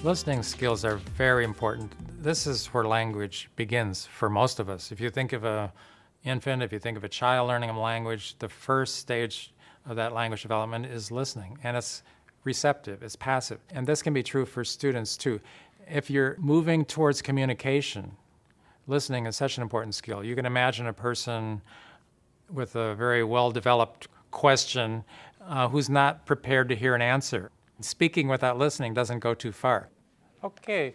Listening skills are very important. This is where language begins for most of us. If you think of an infant, if you think of a child learning a language, the first stage of that language development is listening, and it's receptive, it's passive. And this can be true for students too. If you're moving towards communication, listening is such an important skill. You can imagine a person with a very well-developed question who's not prepared to hear an answer. Speaking without listening doesn't go too far. Okay,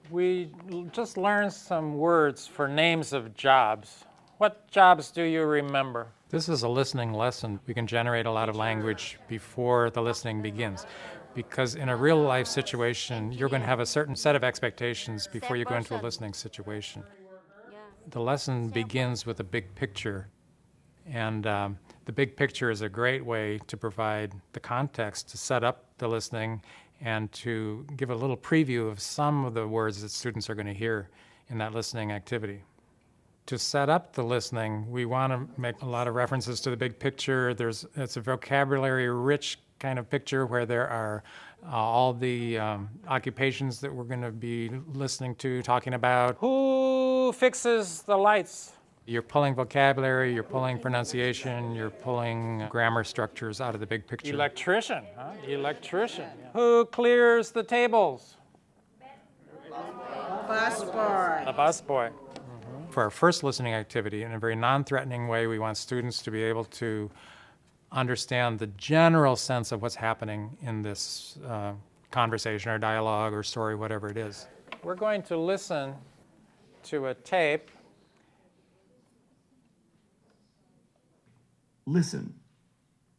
we just learned some words for names of jobs. What jobs do you remember? This is a listening lesson. We can generate a lot of language before the listening begins. Because in a real life situation, you're going to have a certain set of expectations before you go into a listening situation. The lesson begins with a big picture. And the big picture is a great way to provide the context to set up the listening and to give a little preview of some of the words that students are going to hear in that listening activity. To set up the listening, we want to make a lot of references to the big picture. It's a vocabulary-rich kind of picture where there are all the occupations that we're going to be listening to, talking about. Who fixes the lights? You're pulling vocabulary, you're pulling pronunciation, you're pulling grammar structures out of the big picture. Electrician, huh? Electrician. Yeah. Who clears the tables? Busboy. The busboy. For our first listening activity, in a very non-threatening way, we want students to be able to understand the general sense of what's happening in this conversation or dialogue or story, whatever it is. We're going to listen to a tape. Listen.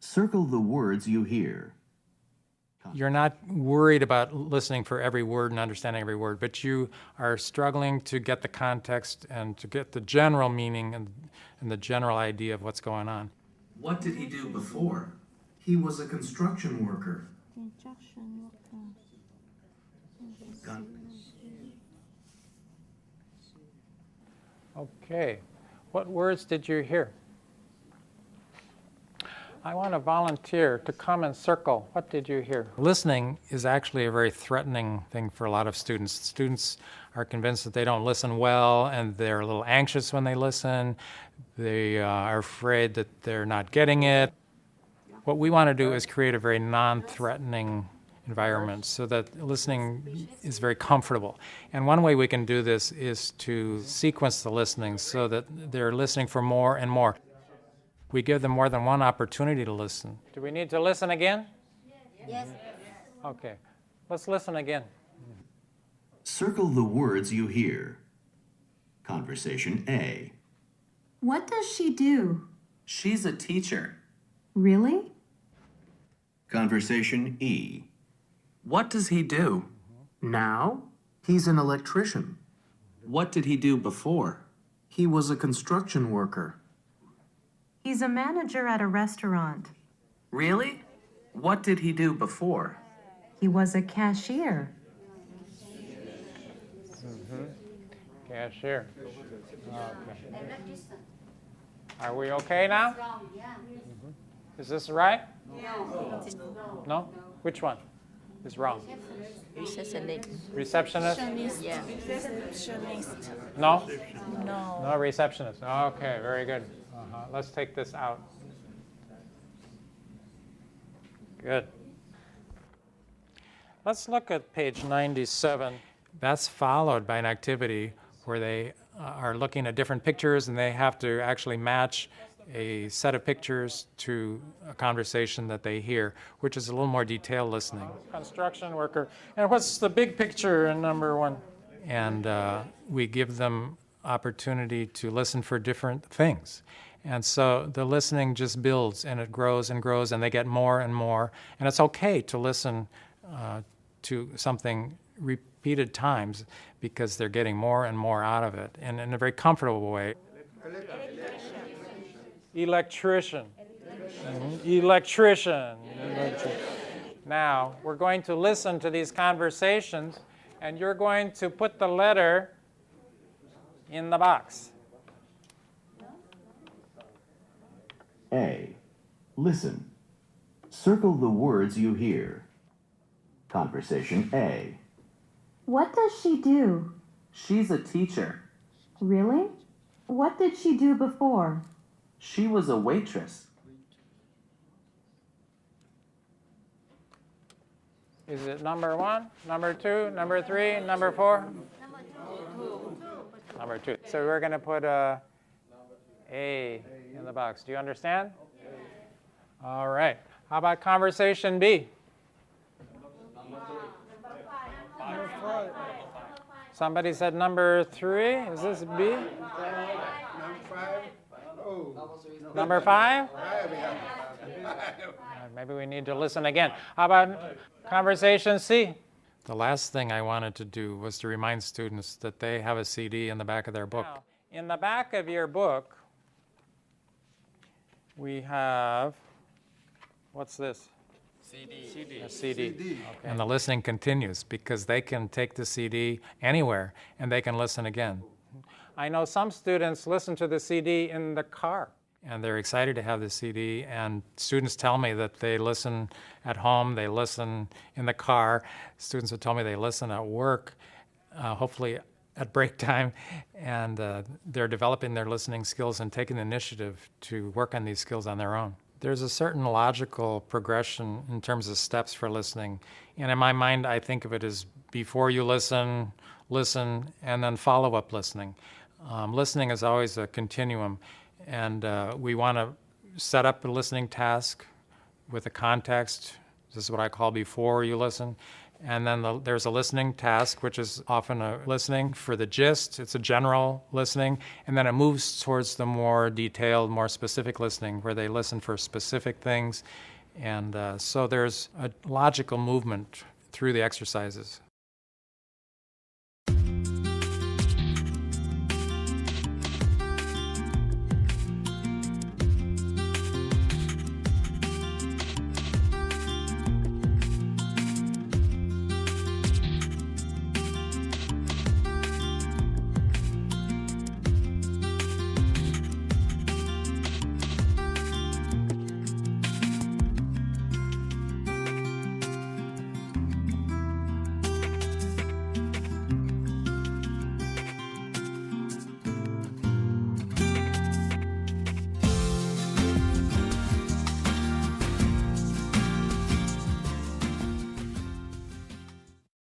Circle the words you hear. You're not worried about listening for every word and understanding every word, but you are struggling to get the context and to get the general meaning and the general idea of what's going on. What did he do before? He was a construction worker. Okay. What words did you hear? I want to volunteer to come and circle. What did you hear? Listening is actually a very threatening thing for a lot of students. Students are convinced that they don't listen well, and they're a little anxious when they listen. They are afraid that they're not getting it. What we want to do is create a very non-threatening environment so that listening is very comfortable. And one way we can do this is to sequence the listening so that they're listening for more and more. We give them more than one opportunity to listen. Do we need to listen again? Yes. Okay. Let's listen again. Circle the words you hear. Conversation A. What does she do? She's a teacher. Really? Conversation E. What does he do? Now, he's an electrician. What did he do before? He was a construction worker. He's a manager at a restaurant. Really? What did he do before? He was a cashier. Cashier. Okay. Are we okay now? Is this right? No? Which one is wrong? Receptionist. Receptionist? Yeah. No? No. No receptionist. Okay, very good. Let's take this out. Good. Let's look at page 97. That's followed by an activity where they are looking at different pictures and they have to actually match a set of pictures to a conversation that they hear, which is a little more detailed listening. Construction worker. And what's the big picture in number one? And we give them opportunity to listen for different things. And so the listening just builds and it grows and grows and they get more and more. And it's okay to listen to something repeated times because they're getting more and more out of it and in a very comfortable way. Electrician. Electrician. Now, we're going to listen to these conversations and you're going to put the letter in the box. A. Listen. Circle the words you hear. Conversation A. What does she do? She's a teacher. Really? What did she do before? She was a waitress. Is it number 1, number 2, number 3, number 4? Number 2. So we're going to put a in the box. Do you understand? All right. How about conversation B? Somebody said number 3. Is this B? Number 5? Maybe we need to listen again. How about conversation C? The last thing I wanted to do was to remind students that they have a CD in the back of their book. Now, in the back of your book, we have, what's this? CD. A CD. Okay. And the listening continues because they can take the CD anywhere and they can listen again. I know some students listen to the CD in the car and they're excited to have the CD, and students tell me that they listen at home, they listen in the car. Students will tell me they listen at work, hopefully at break time, and they're developing their listening skills and taking the initiative to work on these skills on their own. There's a certain logical progression in terms of steps for listening. And in my mind, I think of it as before you listen, and then follow-up listening. Listening is always a continuum, and we want to set up a listening task with a context. This is what I call before you listen. And then there's a listening task, which is often a listening for the gist. It's a general listening. And then it moves towards the more detailed, more specific listening, where they listen for specific things. And so there's a logical movement through the exercises.